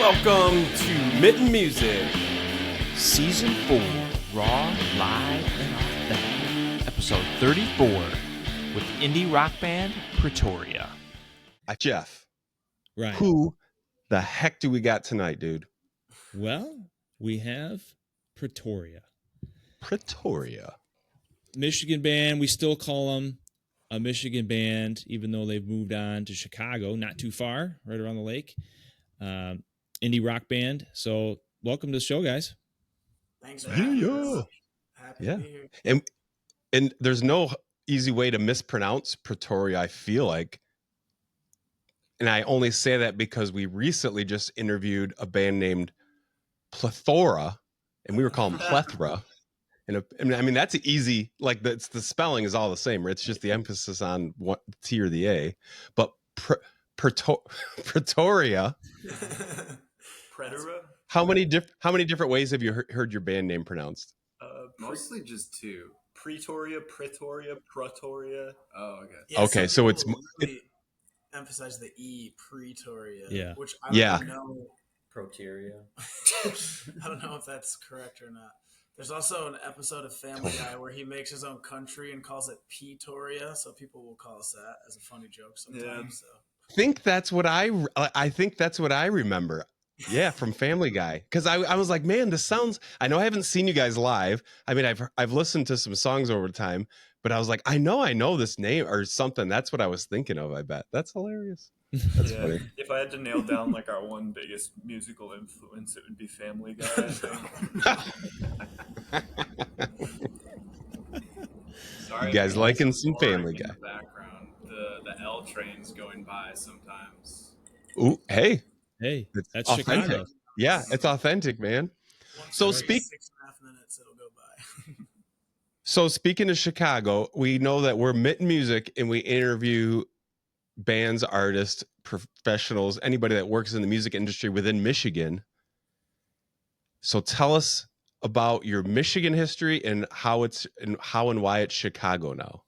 Welcome to Mitten Music. Season 4, Raw, Live, and Authentic, Episode 34, with indie rock band Pretoria. Jeff, Right. who the heck do we got tonight, dude? Well, we have Pretoria. Pretoria. Michigan band. We still call them a Michigan band, even though they've moved on to Chicago, not too far, right around the lake. Indie rock band. So welcome to the show, guys. Thanks for having us. Happy to be here. And there's no easy way to mispronounce Pretoria, I feel like. And I only say that because we recently just interviewed a band named Plethora, and we were calling them Plethora. And I mean, that's easy. Like the spelling is all the same. It's just the emphasis on what T or the A. But Pretoria. Predator? How many different ways have you heard your band name pronounced? Mostly just two. Pretoria. Oh, okay. Yeah, Okay, so it's really emphasize the E, Pretoria. Yeah. Which I don't know. Proteria. I don't know if that's correct or not. There's also an episode of Family Guy where he makes his own country and calls it Pretoria, so people will call us that as a funny joke sometimes. Yeah. So. I think that's what I remember. Yeah, from Family Guy. Because I was like, man, this sounds. I know I haven't seen you guys live. I mean, I've listened to some songs over time, but I was like, I know this name or something. That's what I was thinking of. I bet that's hilarious. That's funny. If I had to nail down like our one biggest musical influence, it would be Family Guy. I think. Sorry, You guys liking some Family in Guy? the background, the L trains going by sometimes. Ooh, hey, That's authentic. Chicago. Yeah, it's authentic, man. So Once every 6.5 minutes, it'll go by. So speaking of Chicago, we know that we're Mitten Music and we interview bands, artists, professionals, anybody that works in the music industry within Michigan. So tell us about your Michigan history and how and why it's Chicago now.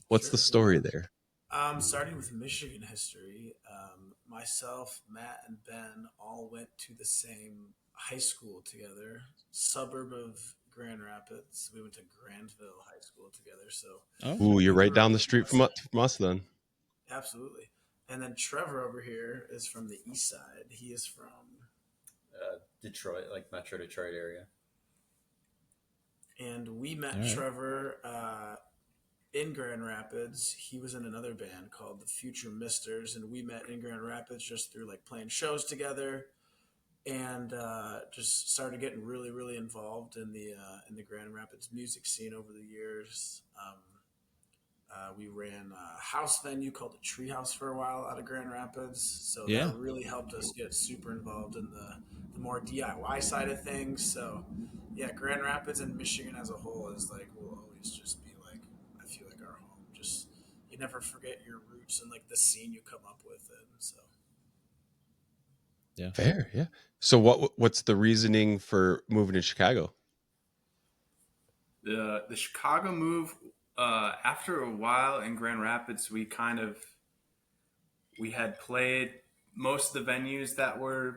What's the story there? Starting with Michigan history, myself, Matt, and Ben all went to the same high school together, suburb of Grand Rapids. We went to Grandville High School together. So, Ooh, you're right down the street from us then. Absolutely. And then Trevor over here is from the east side. He is from Detroit, like Metro Detroit area. And we met All right. Trevor in Grand Rapids. He was in another band called the Future Misters, and we met in Grand Rapids just through like playing shows together, and just started getting really, really involved in the Grand Rapids music scene over the years. We ran a house venue called the Treehouse for a while out of Grand Rapids, so that really helped us get super involved in the more DIY side of things. So yeah, Grand Rapids and Michigan as a whole is like will always just be like, I feel like our home. Just you never forget your roots and like the scene you come up with, and so Yeah. Fair, yeah. So what's the reasoning for moving to Chicago? The Chicago move, after a while in Grand Rapids, we had played most of the venues that were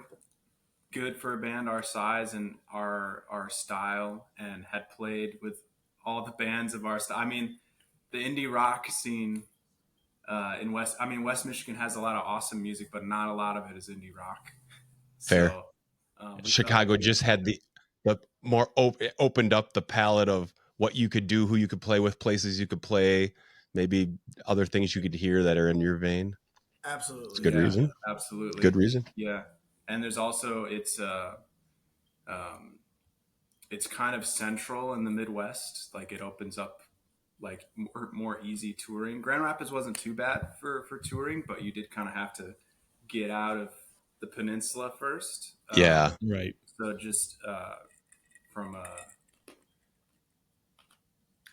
good for a band our size and our style, and had played with all the bands of our style. I mean, the indie rock scene in West Michigan has a lot of awesome music, but not a lot of it is indie rock. Fair. So, Chicago just had the more opened up the palette of what you could do, who you could play with, places you could play, maybe other things you could hear that are in your vein. absolutely, It's a good reason. Absolutely, Good reason. Yeah, and there's also it's kind of central in the Midwest. Like it opens up like more easy touring. Grand Rapids wasn't too bad for touring, but you did kind of have to get out of the peninsula first. Yeah. Right. So just from a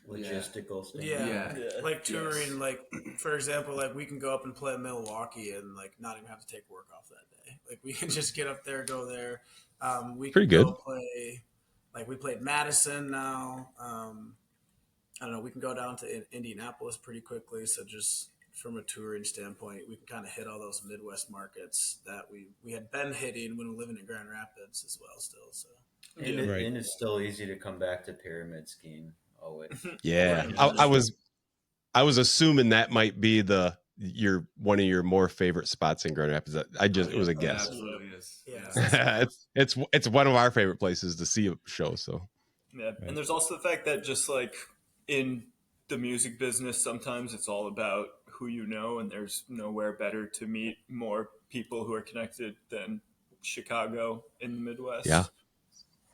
logistical standpoint. yeah. Like touring, Yes. like for example, like we can go up and play Milwaukee and like not even have to take work off that day. Like we can just get up there, go there. We Pretty can good. go play. Like we played Madison now. I don't know. We can go down to Indianapolis pretty quickly. So just from a touring standpoint, we can kind of hit all those Midwest markets that we had been hitting when we were living in Grand Rapids as well still. So And it's still easy to come back to pyramid scheme always. Yeah, I was assuming that might be one of your more favorite spots in Grand Rapids. It was a It guess. absolutely is. Yeah. It's one of our favorite places to see a show. So Yeah, Right. and there's also the fact that just like in the music business, sometimes it's all about who you know, and there's nowhere better to meet more people who are connected than Chicago in the Midwest. Yeah.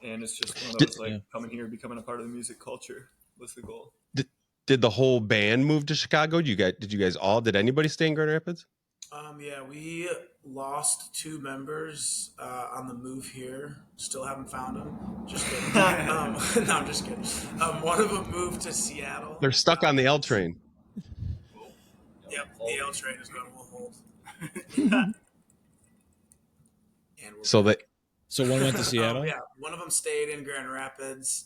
And it's just one of Did- those like Yeah. coming here, becoming a part of the music culture was the goal. did the whole band move to Chicago? Did anybody stay in Grand Rapids? Yeah, we lost 2 members on the move here. Still haven't found them. Just kidding. No, I'm just kidding. One of them moved to Seattle. They're stuck on the L train. Yep, the L train is going to hold. And we're So back. So one went to Seattle. Yeah, one of them stayed in Grand Rapids.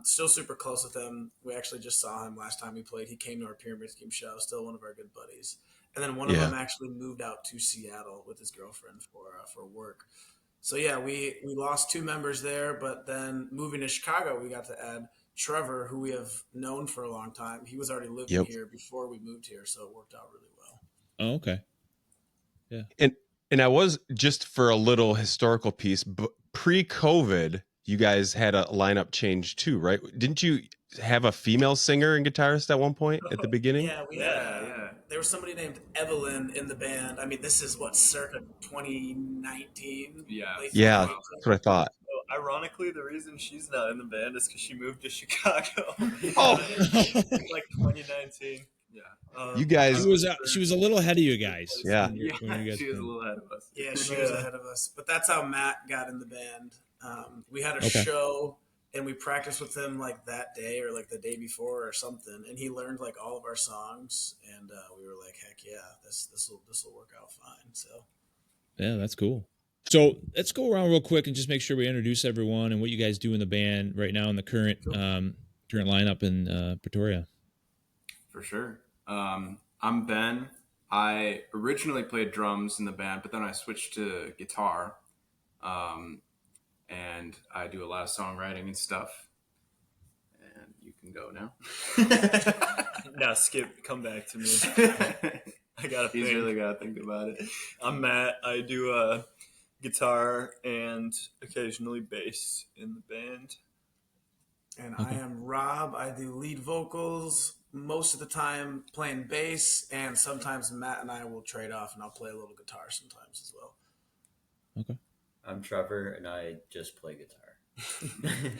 Still super close with him. We actually just saw him last time we played. He came to our Pyramid Scheme show. Still one of our good buddies. And then one of them actually moved out to Seattle with his girlfriend for work. So yeah, we lost 2 members there, but then moving to Chicago, we got to add Trevor, who we have known for a long time. He was already living here before we moved here, so it worked out really well. Oh, okay. Yeah. And I was, just for a little historical piece, but pre-COVID, you guys had a lineup change too, right? Didn't you have a female singer and guitarist at one point at the beginning? Yeah, there was somebody named Evelyn in the band. I mean, this is circa 2019. Yeah. Yeah, that's what I thought. So, ironically, the reason she's not in the band is because she moved to Chicago. Oh. Like 2019. Yeah. You guys, She was a little ahead of you guys. Yeah. when you guys She was a came. little ahead of us. Yeah, she was ahead of us. But that's how Matt got in the band. We had a Okay. show and we practiced with him like that day or like the day before or something. And he learned like all of our songs. And we were like, heck yeah, this will work out fine. So Yeah, that's cool. So let's go around real quick and just make sure we introduce everyone and what you guys do in the band right now in the current lineup in Pretoria. For sure. I'm Ben. I originally played drums in the band, but then I switched to guitar. And I do a lot of songwriting and stuff. And you can go now. Now, Skip, come back to me. I gotta He's think. really got to think about it. I'm Matt. I do guitar and occasionally bass in the band. And I am Rob. I do lead vocals most of the time, playing bass, and sometimes Matt and I will trade off, and I'll play a little guitar sometimes as well. Okay. I'm Trevor, and I just play guitar.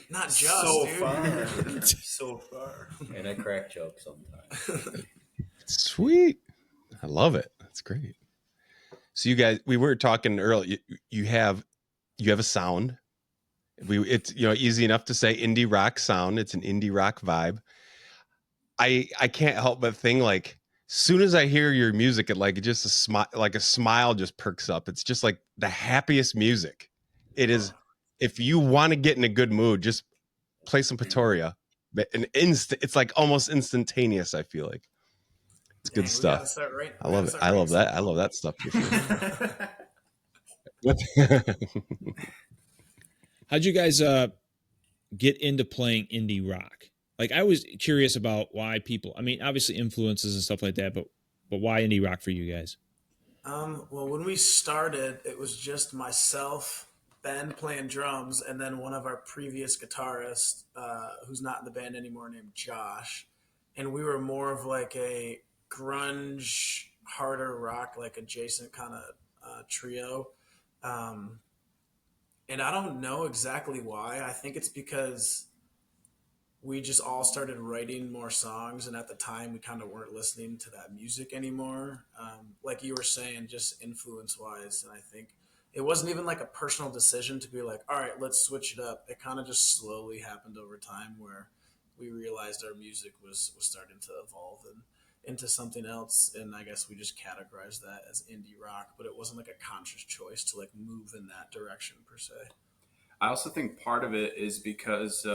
Not just, So dude. far. So far. And I crack jokes sometimes. Sweet. I love it. That's great. So you guys, we were talking earlier, you have a sound. It's easy enough to say indie rock sound. It's an indie rock vibe. I can't help but think, like, soon as I hear your music, a smile just perks up. It's just like the happiest music. It is. If you want to get in a good mood, just play some Pretoria. It's like almost instantaneous. I feel like it's good stuff. I love it. I love that. I love that stuff for sure. How'd you guys get into playing indie rock? Like, I was curious about why people. I mean, obviously influences and stuff like that, but why indie rock for you guys? Well, when we started, it was just myself, Ben playing drums, and then one of our previous guitarists, who's not in the band anymore, named Josh. And we were more of like a grunge, harder rock, like adjacent kind of trio. And I don't know exactly why. I think it's because we just all started writing more songs, and at the time we kind of weren't listening to that music anymore. Like you were saying, just influence wise. And I think it wasn't even like a personal decision to be like, all right, let's switch it up. It kind of just slowly happened over time where we realized our music was starting to evolve and into something else. And I guess we just categorized that as indie rock, but it wasn't like a conscious choice to like move in that direction per se. I also think part of it is because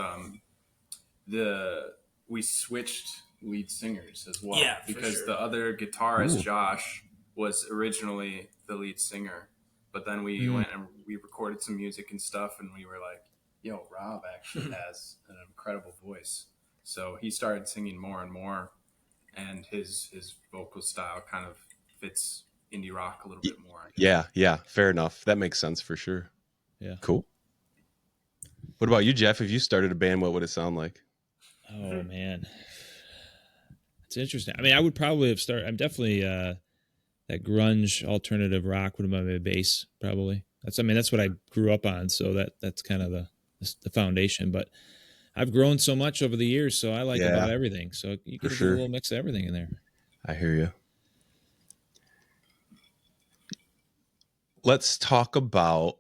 we switched lead singers as well. Yeah, for because sure. the other guitarist Ooh. Josh was originally the lead singer, but then we went and we recorded some music and stuff, and we were like, "Yo, Rob actually has an incredible voice." So he started singing more and more, and his vocal style kind of fits indie rock a little bit more, I guess. Yeah, fair enough. That makes sense for sure. Yeah. Cool. What about you, Jeff? If you started a band, what would it sound like? Oh man, it's interesting. I mean, I would probably have started. I'm definitely that grunge alternative rock would have been my base probably. That's what I grew up on, so that's kind of the foundation. But I've grown so much over the years, so I like Yeah, about everything. So you for get to get a sure. little mix of everything in there. I hear you. Let's talk about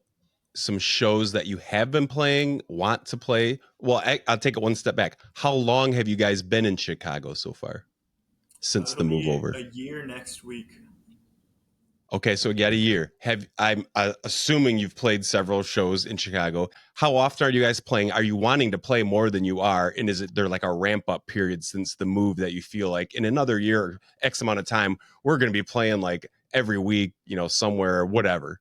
some shows that you have been playing, want to play. Well, I'll take it one step back. How long have you guys been in Chicago so far since the It'll move be over? a year next week. Okay, so you got a year. I'm assuming you've played several shows in Chicago. How often are you guys playing? Are you wanting to play more than you are? And is it there like a ramp up period since the move that you feel like in another year, X amount of time, we're going to be playing like every week, somewhere, whatever.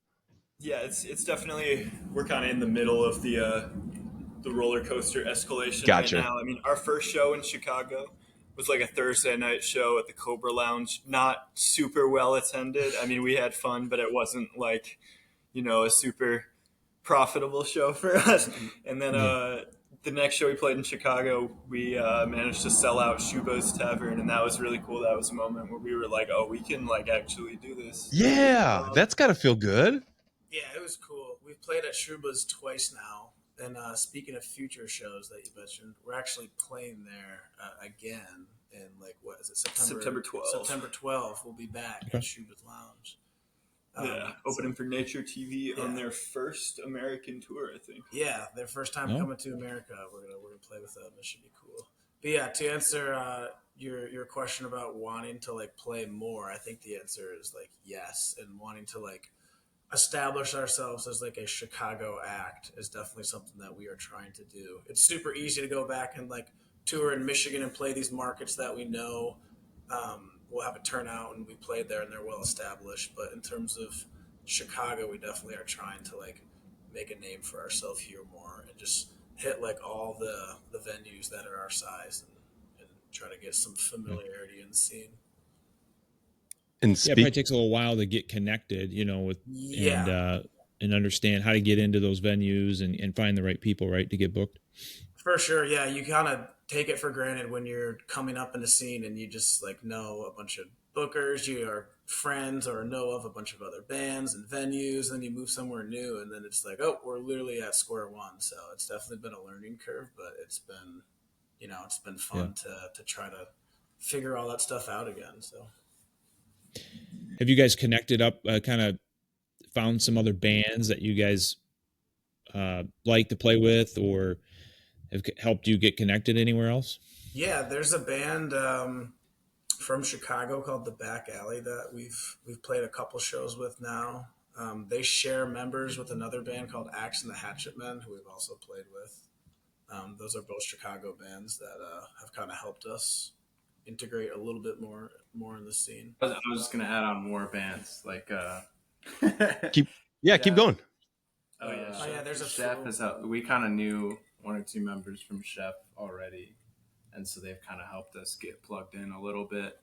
Yeah, it's definitely, we're kind of in the middle of the roller coaster escalation right Gotcha. now. I mean, our first show in Chicago was like a Thursday night show at the Cobra Lounge. Not super well attended. I mean, we had fun, but it wasn't like, a super profitable show for us. And then the next show we played in Chicago, we managed to sell out Shuba's Tavern, and that was really cool. That was a moment where we were like, "Oh, we can like actually do this." Yeah, that's got to feel good. Yeah, it was cool. We've played at Shruba's twice now. And speaking of future shows that you mentioned, we're actually playing there again in what is it, September 12th. September 12th. We'll be back at Shruba's Lounge. Yeah, opening for Nature TV on Yeah. their first American tour, I think. Yeah, their first time Oh. coming to America. We're gonna play with them. This should be cool. But yeah, to answer your question about wanting to play more, I think the answer is yes, and wanting to establish ourselves as a Chicago act is definitely something that we are trying to do. It's super easy to go back and tour in Michigan and play these markets that we know we'll have a turnout and we played there and they're well established. But in terms of Chicago, we definitely are trying to make a name for ourselves here more and just hit all the venues that are our size and try to get some familiarity in the scene. And Yeah, it probably takes a little while to get connected, with Yeah. and understand how to get into those venues and find the right people, right, to get booked. For sure, yeah. You kind of take it for granted when you're coming up in the scene and you just know a bunch of bookers, you are friends or know of a bunch of other bands and venues, and then you move somewhere new, and then it's oh, we're literally at square one. So it's definitely been a learning curve, but it's been, it's been fun to try to figure all that stuff out again. So, Have you guys connected up, kind of found some other bands that you guys like to play with, or have helped you get connected anywhere else? yeah, there's a band from Chicago called the Back Alley that we've played a couple shows with now. They share members with another band called Axe and the Hatchet Men, who we've also played with. Those are both Chicago bands that have kind of helped us integrate a little bit more in the scene. I was just gonna add on more bands like keep going. Oh yeah, Oh, yeah, there's a C.H.E.F few. is out. We kind of knew one or two members from C.H.E.F already, and so they've kind of helped us get plugged in a little bit.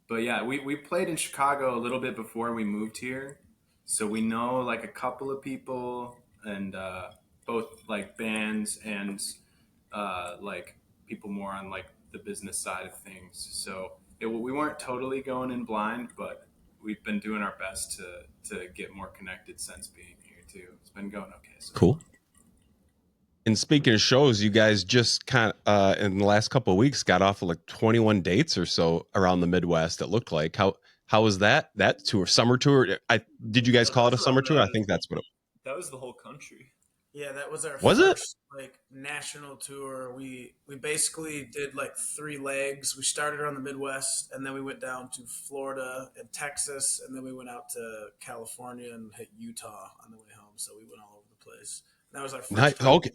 But yeah, we played in Chicago a little bit before we moved here, so we know like a couple of people and both like bands and like people more on like the business side of things. So we weren't totally going in blind, but we've been doing our best to get more connected since being here too. It's been going okay. So Cool. And speaking of shows, you guys just kind of in the last couple of weeks got off of 21 dates or so around the Midwest. It looked like how was that tour, summer tour? Did you guys call it a Those were summer on tour? I think that's what it That was the whole country. Yeah, that was our was. It first national tour. We basically did 3 legs. We started on the Midwest, and then we went down to Florida and Texas, and then we went out to California and hit Utah on the way home. So we went all over the place. That was our first time. Okay.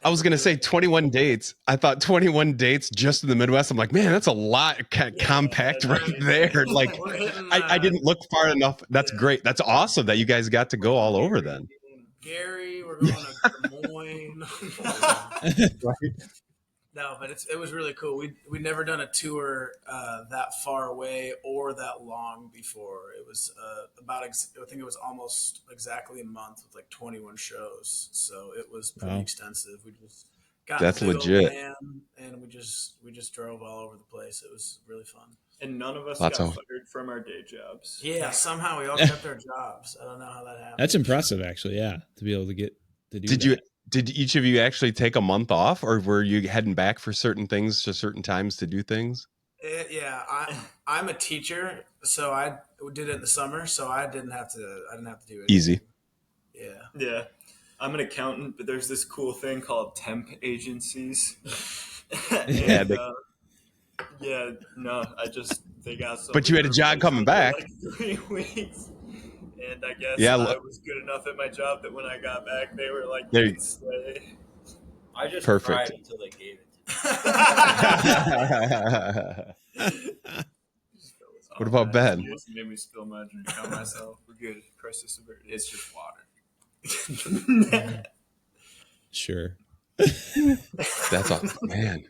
I was going to say 21 dates. I thought 21 dates just in the Midwest. I'm like, man, that's a lot compact right there. Like, we're hitting. I didn't look far enough. That's great. That's awesome that you guys got to go all over then. Gary, we're going to Des Moines. Right. No, but it was really cool. We'd never done a tour that far away or that long before. It was I think it was almost exactly a month with like 21 shows. So it was pretty extensive. We just got That's in a big legit. old van and we just drove all over the place. It was really fun. And none of us Lots got of- fired from our day jobs. Yeah, somehow we all kept our jobs. I don't know how that happened. That's impressive, actually. Yeah, to be able to get to do. Did each of you actually take a month off, or were you heading back for certain things to certain times to do things? Yeah, I'm a teacher, so I did it in the summer, so I didn't have to do anything. Easy. Yeah. I'm an accountant, but there's this cool thing called temp agencies. Yeah, they got something. But you had a job coming back. Like 3 weeks. And I guess Yeah, I was good enough at my job that when I got back, they were like, There you you- can stay. I just Perfect. cried until they gave it to me. What about Ben? You just made me spill my drink on myself. We're good. Crisis averted. It's just water. Sure. That's all, man.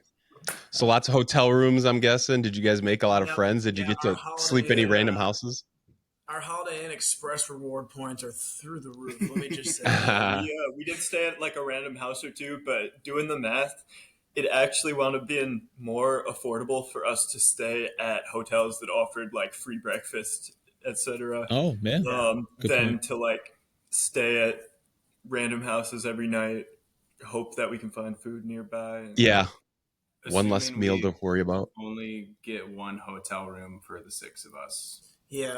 So lots of hotel rooms, I'm guessing. Did you guys make a lot of friends? Did you get to sleep any random houses? Our Holiday Inn Express reward points are through the roof. Let me just say. We did stay at like a random house or two, but doing the math, it actually wound up being more affordable for us to stay at hotels that offered like free breakfast, etc. Oh man. Good than point. to like stay at random houses every night, hope that we can find food nearby. And Yeah. One less Assuming meal we to worry about. only get one hotel room for the 6 of us. Yeah.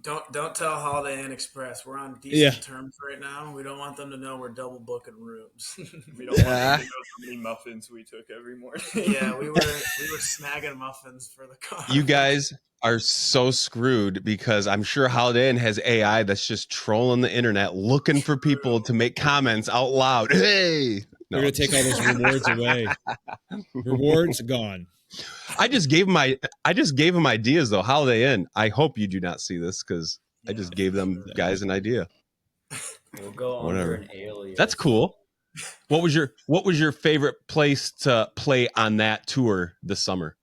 Don't tell Holiday Inn Express. We're on decent terms right now. We don't want them to know we're double booking rooms. we don't want them to know how many muffins we took every morning. Yeah, we were snagging muffins for the car. You guys are so screwed because I'm sure Holiday Inn has AI that's just trolling the internet looking for people to make comments out loud. Hey, They're gonna take all those rewards away. Rewards gone. I just gave him ideas though. Holiday Inn. I hope you do not see this because I just gave them guys an idea. We'll go under an alias. That's cool. What was your favorite place to play on that tour this summer?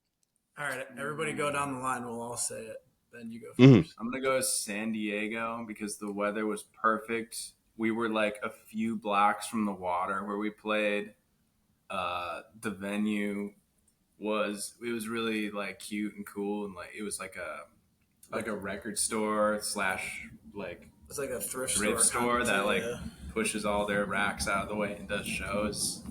All right, everybody go down the line. We'll all say it. Then you go first. Mhm. I'm going to go San Diego because the weather was perfect. We were like a few blocks from the water where we played. The venue was really like cute and cool, and like it was like a record store / like It's like a thrift store that like pushes all their racks out of the way and does shows.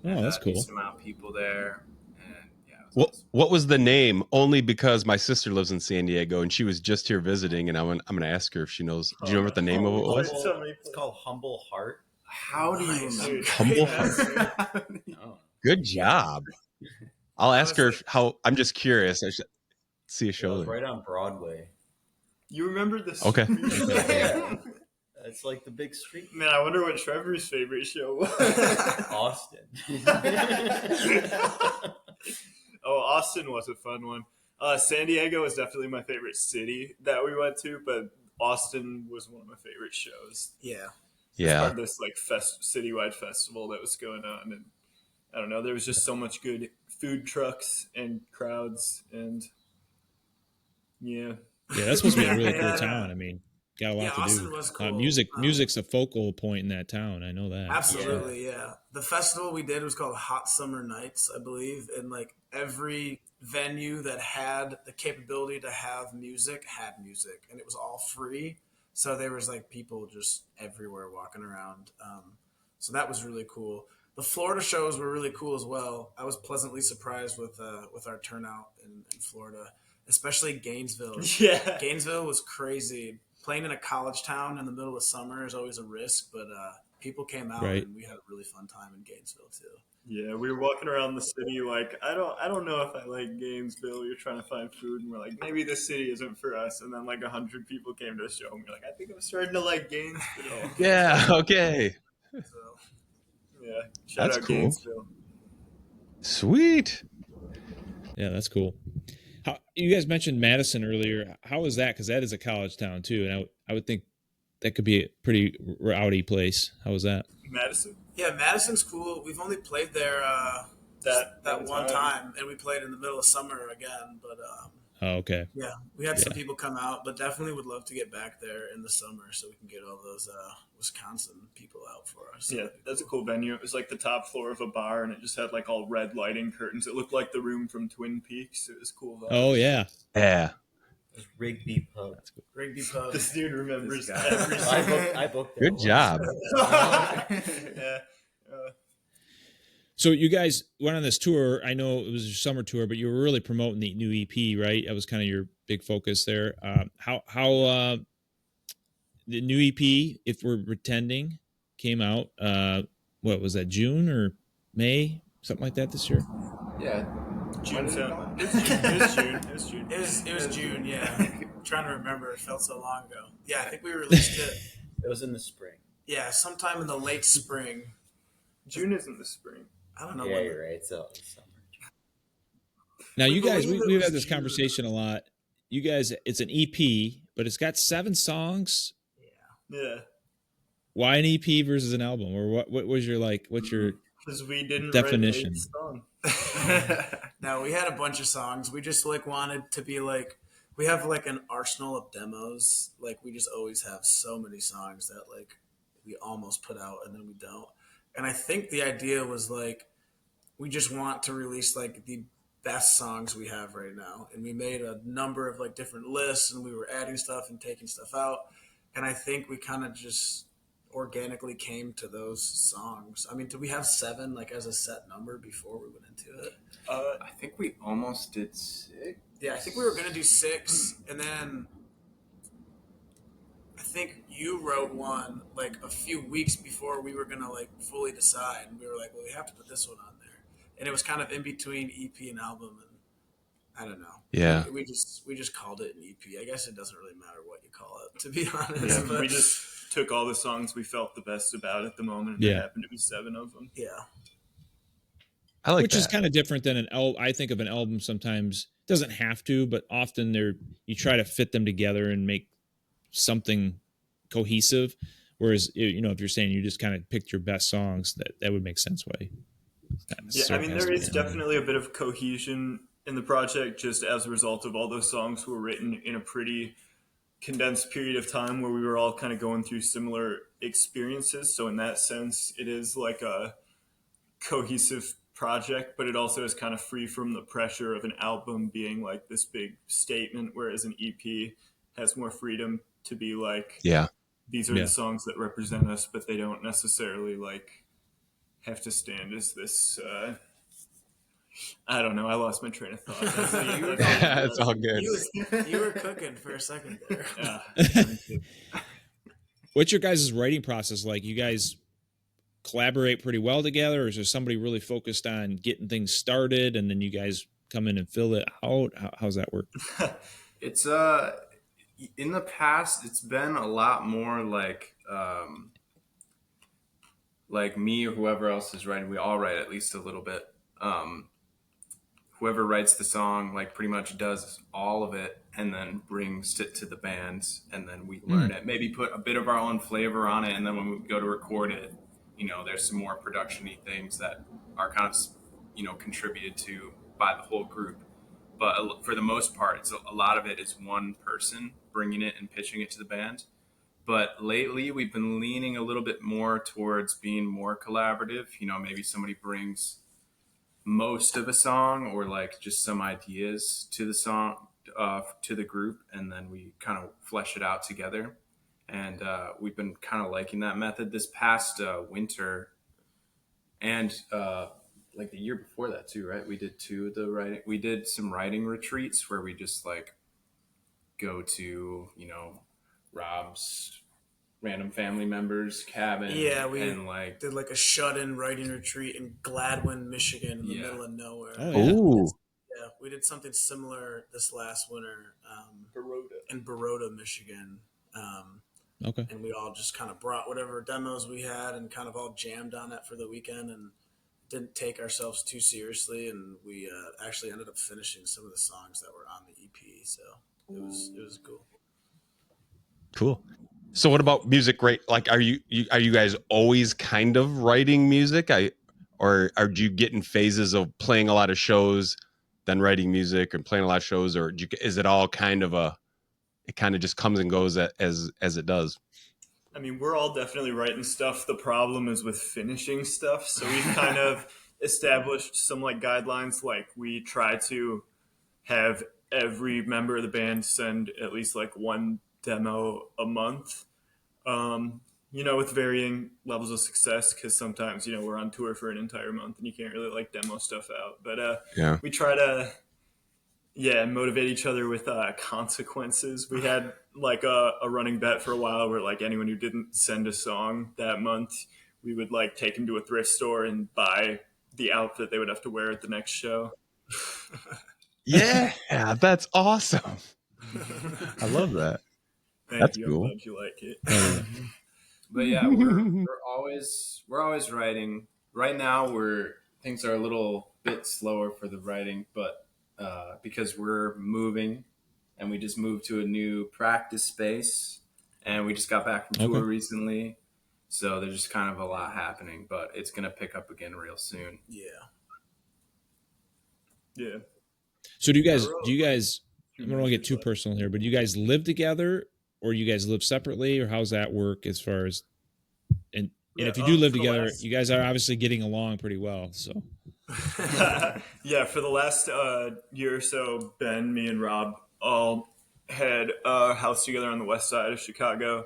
Oh, that's cool. Decent amount of people there, and yeah. What was the name? Only because my sister lives in San Diego and she was just here visiting, and I'm gonna ask her if she knows. Do you remember what the name of it was? It's called Humble Heart. How do you remember? Humble Oh. Good job. I'll ask her how. I'm just curious. I should see a It show was there. right on Broadway. You remember this? Okay. Yeah. It's like the big street. Man, I wonder what Trevor's favorite show was. Austin. Oh, Austin was a fun one. San Diego was definitely my favorite city that we went to, but Austin was one of my favorite shows. Yeah. It's part Yeah. of this like citywide festival that was going on, and I don't know, there was just so much good food trucks and crowds, and yeah. Yeah, that's supposed to be a really cool town. I mean, got a lot to Austin do. was cool. Music's a focal point in that town. I know that. Absolutely, yeah. The festival we did was called Hot Summer Nights, I believe, and like every venue that had the capability to have music had music, and it was all free. So there was like people just everywhere walking around. So that was really cool. The Florida shows were really cool as well. I was pleasantly surprised with our turnout in Florida, especially Gainesville. Yeah. Gainesville was crazy. Playing in a college town in the middle of summer is always a risk, but people came out and we had a really fun time in Gainesville too. Yeah, we were walking around the city like, I don't know if I like Gainesville. You're trying to find food, and we're like, maybe this city isn't for us. And then like 100 people came to the show, and we're like, I think I'm starting to like Gainesville. Yeah. Okay. So Yeah. Shout That's out cool. Gainesville. Sweet. Yeah, that's cool. How you guys mentioned Madison earlier? How is that? Because that is a college town too, and I would think that could be a pretty rowdy place. How was that? Madison. Yeah, Madison's cool. We've only played there That one time, and we played in the middle of summer again. But Oh, okay. yeah, we had some Yeah. people come out, but definitely would love to get back there in the summer so we can get all those Wisconsin people out for us. Yeah, that's a cool venue. It was like the top floor of a bar, and it just had like all red lighting curtains. It looked like the room from Twin Peaks. It was cool. Vibes. Oh yeah. Yeah. Rigby Pub. That's cool. Rigby Pub. This dude remembers This guy. every I booked there Good once. job. yeah. So you guys went on this tour. I know it was your summer tour, but you were really promoting the new EP, right? That was kind of your big focus there. How the new EP, If We're Pretending, came out. What was that? June or May, something like that this year. Yeah. June. It was June. It was June. Yeah, I'm trying to remember. It felt so long ago. Yeah, I think we released it. It was in the spring. Yeah, sometime in the late spring. June isn't the spring. I don't know. Yeah, when you're right. It's summer. Now, you guys, believe it we've was had this June. conversation a lot. You guys, it's an EP, but it's got 7 songs. Yeah. Why an EP versus an album, or what was your what's your Because we didn't definition? write a song. No, we had a bunch of songs. We just wanted to be we have an arsenal of demos. We just always have so many songs that we almost put out and then we don't. And I think the idea was we just want to release the best songs we have right now. And we made a number of different lists, and we were adding stuff and taking stuff out. And I think we kind of just organically came to those songs. I mean, did we have 7 as a set number before we went into it? I think we almost did 6. Yeah, I think we were going to do 6, and then I think you wrote one a few weeks before we were going to fully decide, and we were well, we have to put this one on there. And it was kind of in between EP and album, and I don't know. Yeah. We just called it an EP. I guess it doesn't really matter what you call it, to be honest. Yeah, but we just took all the songs we felt the best about at the moment, and Yeah. there happened to be 7 of them. yeah. I like which that. is kind of different than an album. I think of an album sometimes doesn't have to, but often you try to fit them together and make something cohesive. Whereas if you're saying you just kind of picked your best songs, that would make sense. Why? Yeah, I mean, there is definitely a bit of cohesion in the project just as a result of all those songs were written in a pretty condensed period of time where we were all kind of going through similar experiences. So in that sense, it is like a cohesive project, but it also is kind of free from the pressure of an album being this big statement, whereas an EP has more freedom to be Yeah. these are the songs that represent us, but they don't necessarily have to stand as this I don't know, I lost my train of thought. It's all good. You were cooking for a second there. Yeah. What's your guys' writing process like? You guys collaborate pretty well together, or is there somebody really focused on getting things started and then you guys come in and fill it out? How's that work? It's in the past it's been a lot more me or whoever else is writing. We all write at least a little bit. Whoever writes the song pretty much does all of it and then brings it to the band, and then we learn it, maybe put a bit of our own flavor on it, and then when we go to record it, there's some more production-y things that are kind of contributed to by the whole group. But for the most part, it's a lot of it is one person bringing it and pitching it to the band. But lately, we've been leaning a little bit more towards being more collaborative. Maybe somebody brings most of a song or just some ideas to the song, to the group, and then we kind of flesh it out together. And we've been kind of liking that method this past winter, and the year before that too, right? We did 2 of the writing. We did some writing retreats where we just go to Rob's random family members' cabin. Yeah, we and did a shut-in writing retreat in Gladwin, Michigan, in the middle of nowhere. Oh, yeah. Ooh. Yeah, we did something similar this last winter Baroda. in Baroda, Michigan. Okay. and we all just kind of brought whatever demos we had and kind of all jammed on it for the weekend and didn't take ourselves too seriously. And we actually ended up finishing some of the songs that were on the EP. So it was cool. Cool. So what about music? Right? Like, are you guys always kind of writing music? Or are you getting phases of playing a lot of shows, then writing music and playing a lot of shows, or is it all kind of it kind of just comes and goes as it does? I mean, we're all definitely writing stuff. The problem is with finishing stuff. So we've kind of established some like guidelines. Like we try to have every member of the band send at least like one demo a month. With varying levels of success, because sometimes we're on tour for an entire month and you can't really like demo stuff out. But Yeah. we try to motivate each other with consequences. We had like a running bet for a while where like anyone who didn't send a song that month, we would like take them to a thrift store and buy the outfit they would have to wear at the next show. Yeah, that's awesome. I love that. Thank That's you. cool. I'm glad you like it. But yeah, we're always writing. Right now, things are a little bit slower for the writing, but because we're moving, and we just moved to a new practice space, and we just got back from tour recently, so there's just kind of a lot happening. But it's gonna pick up again real soon. Yeah. Yeah. So do you guys I don't want to get too personal here, but do you guys live together or you guys live separately, or how's that work as far as and if you do live together, you guys are obviously getting along pretty well. So yeah, for the last year or so, Ben, me, and Rob all had a house together on the west side of Chicago.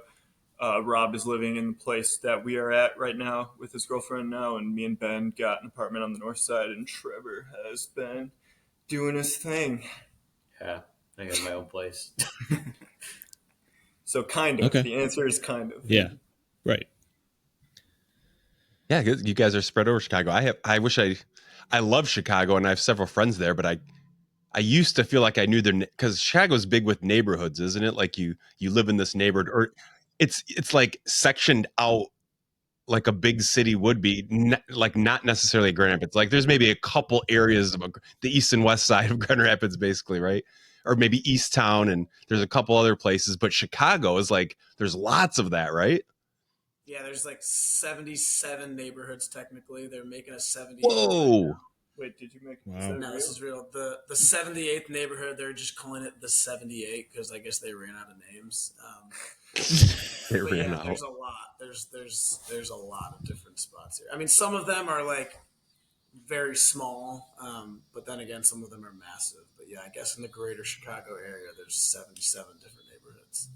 Rob is living in the place that we are at right now with his girlfriend now, and me and Ben got an apartment on the north side, and Trevor has been doing his thing. Yeah, I got my own place. So kind of. Okay. The answer is kind of. Yeah. Right. Yeah, you guys are spread over Chicago. I love Chicago and I have several friends there, but I used to feel like I knew because Chicago's big with neighborhoods, isn't it? Like you live in this neighborhood, or it's like sectioned out like a big city would be, like not necessarily Grand Rapids. Like there's maybe a couple areas of the east and west side of Grand Rapids, basically, right? Or maybe East Town, and there's a couple other places, but Chicago is like there's lots of that, right? Yeah, there's like 77 neighborhoods technically. They're making a 78. Whoa. Wait, did you make? Wow. No, this is real. The 78th neighborhood, they're just calling it the 78 because I guess they ran out of names. They ran out. There's a lot. There's a lot of different spots here. I mean, some of them are like very small, but then again, some of them are massive. But yeah, I guess in the greater Chicago area, there's 77 different neighborhoods.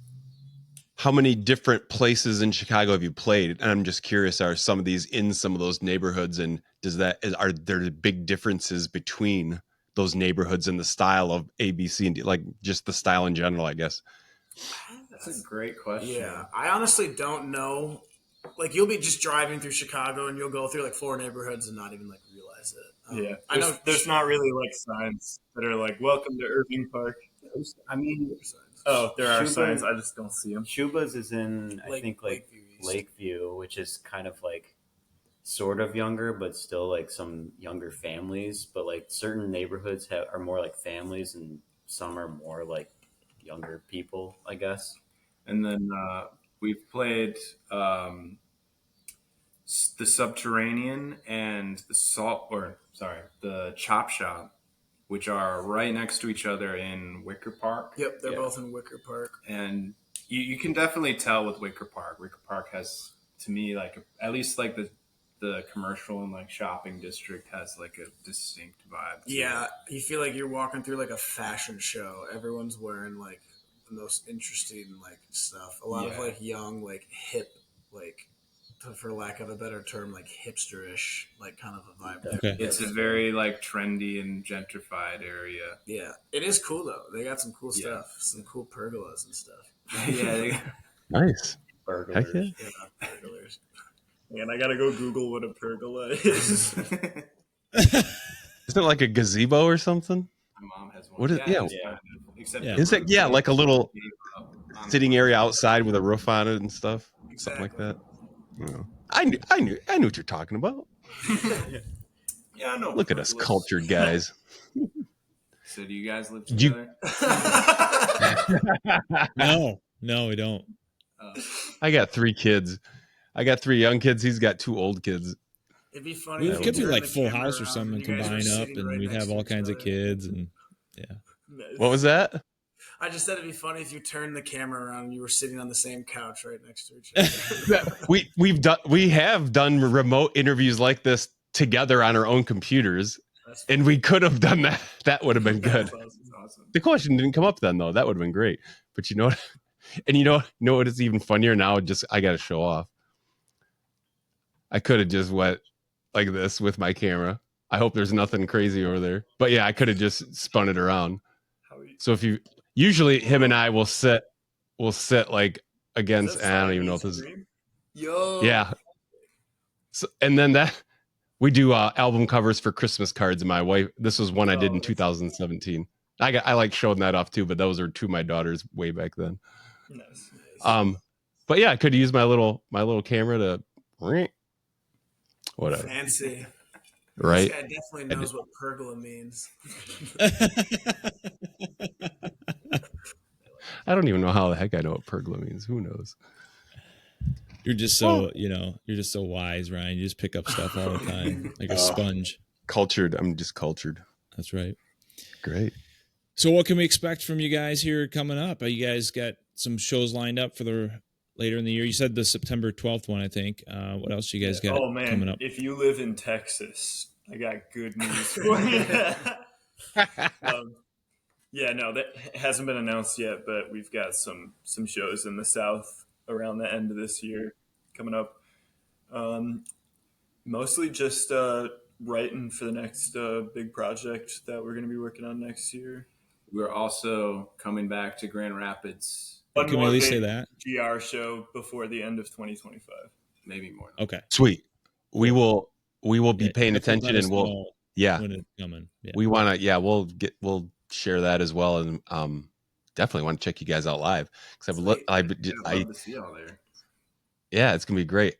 How many different places in Chicago have you played? And I'm just curious, are some of these in some of those neighborhoods, and are there big differences between those neighborhoods and the style of A, B, C, and D, like just the style in general, I guess? That's a great question. Yeah, I honestly don't know. Like you'll be just driving through Chicago and you'll go through like 4 neighborhoods and not even like realize it. Yeah, I know there's not really like signs that are like "Welcome to Irving Park." I mean, there are Shuba- signs. I just don't see them. Shuba's is in, I think, like Lakeview, Lakeview, which is kind of like sort of younger, but still like some younger families. But like certain neighborhoods are more like families, and some are more like younger people, I guess. And then we've played the Subterranean and the Chop Shop, which are right next to each other in Wicker Park. Yep, they're both in Wicker Park. And you can definitely tell with Wicker Park. Wicker Park has, to me, like at least like the commercial and like shopping district has like a distinct vibe. Yeah, you feel like you're walking through like a fashion show. Everyone's wearing like the most interesting like stuff. A lot of like young, like hip, like for lack of a better term, like hipsterish, like kind of a vibe. Okay. It's a very like trendy and gentrified area. Yeah, it is cool though. They got some cool stuff, some cool pergolas and stuff. Yeah, Nice. Burglars. Heck yeah. Yeah, pergolas. And I gotta go Google what a pergola is. Isn't it like a gazebo or something? My mom has one. What is? Yeah. Except Yeah. Is it? Yeah, like a little. sitting area outside with a roof on it and stuff, something like that. You know, I knew what you're talking about. Yeah, I know. Look at us, cultured guys. So do you guys live Did you- together? No, we don't. I got 3 kids. I got 3 young kids. He's got 2 old kids. It'd be funny. We if you could be turned like the Full camera House or around something, and you guys were combine up, sitting and right we'd next have to all each kinds of other. kids, and What was that? I just said it'd be funny if you turned the camera around and you were sitting on the same couch right next to each other. We have done remote interviews like this together on our own computers, and we could have done that. That would have been good. That's awesome. The question didn't come up then, though. That would have been great. But you know what? And you know what is even funnier now? I got to show off. I could have just went like this with my camera. I hope there's nothing crazy over there. But yeah, I could have just spun it around. So if you usually him and I will sit like against. I don't even know if this is. Yo. Yeah. So, and then that we do album covers for Christmas cards. And my wife, this was one I did in 2017. I like showing that off too, but those are 2 of my daughters way back then. Nice. But yeah, I could use my little camera to whatever. Fancy. Right. This guy definitely knows what pergola means. I don't even know how the heck I know what pergola means. Who knows? you're just so you're just so wise, Ryan. You just pick up stuff all the time like a sponge. Cultured. I'm just cultured. That's right. Great. So what can we expect from you guys here coming up? You guys got some shows lined up for the later in the year? You said the September 12th one, I think. What else you guys got coming up? If you live in Texas, I got good news for you. That hasn't been announced yet, but we've got some shows in the South around the end of this year coming up. Mostly just writing for the next big project that we're going to be working on next year. We're also coming back to Grand Rapids. Can we at least say that? GR show before the end of 2025. Maybe more. Okay. Sweet. We will be paying attention, and when it's coming. Yeah. We want to we'll share that as well, and definitely want to check you guys out live because I'd love to see y'all there. Yeah, it's gonna be great.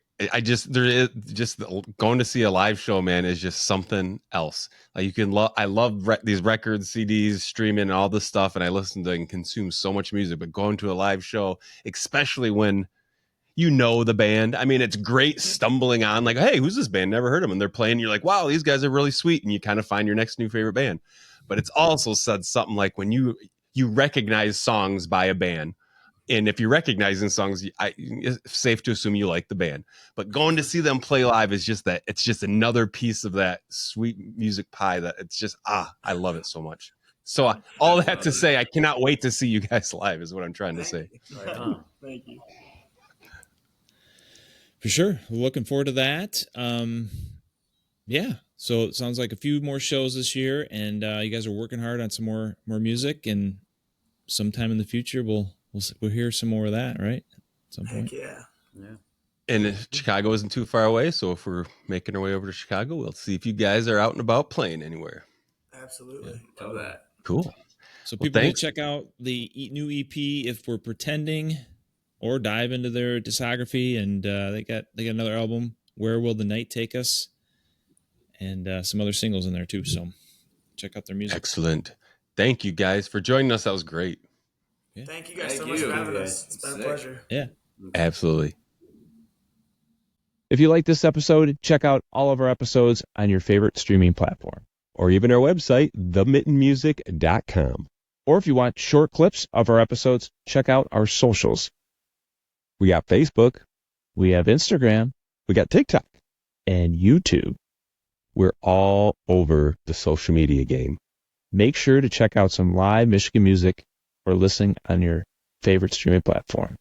Going to see a live show, man, is just something else. Like I love these records, CDs, streaming, and all this stuff, and I listen to and consume so much music. But going to a live show, especially when you know the band, I mean, it's great stumbling on like, hey, who's this band? Never heard of them, and they're playing. You're like, wow, these guys are really sweet, and you kind of find your next new favorite band. But it's also said something like when you recognize songs by a band. And if you're recognizing songs, it's safe to assume you like the band. But going to see them play live is just that. It's just another piece of that sweet music pie that it's just, I love it so much. So all that to say, I cannot wait to see you guys live is what I'm trying to say. Thank you. For sure. We're looking forward to that. Yeah. So it sounds like a few more shows this year, and you guys are working hard on some more music, and sometime in the future we'll hear some more of that, right? At some point. Yeah. And Chicago isn't too far away, so if we're making our way over to Chicago, we'll see if you guys are out and about playing anywhere. Absolutely. Tell that. Cool. So people can check out the new EP If We're Pretending, or dive into their discography, and they got another album, Where Will the Night Take Us, and some other singles in there too. So check out their music. Excellent. Thank you guys for joining us. That was great. Yeah. Thank you guys so much for having us. It's been a pleasure. Yeah. Absolutely. If you like this episode, check out all of our episodes on your favorite streaming platform, or even our website, themittenmusic.com. Or if you want short clips of our episodes, check out our socials. We got Facebook, we have Instagram, we got TikTok, and YouTube. We're all over the social media game. Make sure to check out some live Michigan music or listen on your favorite streaming platform.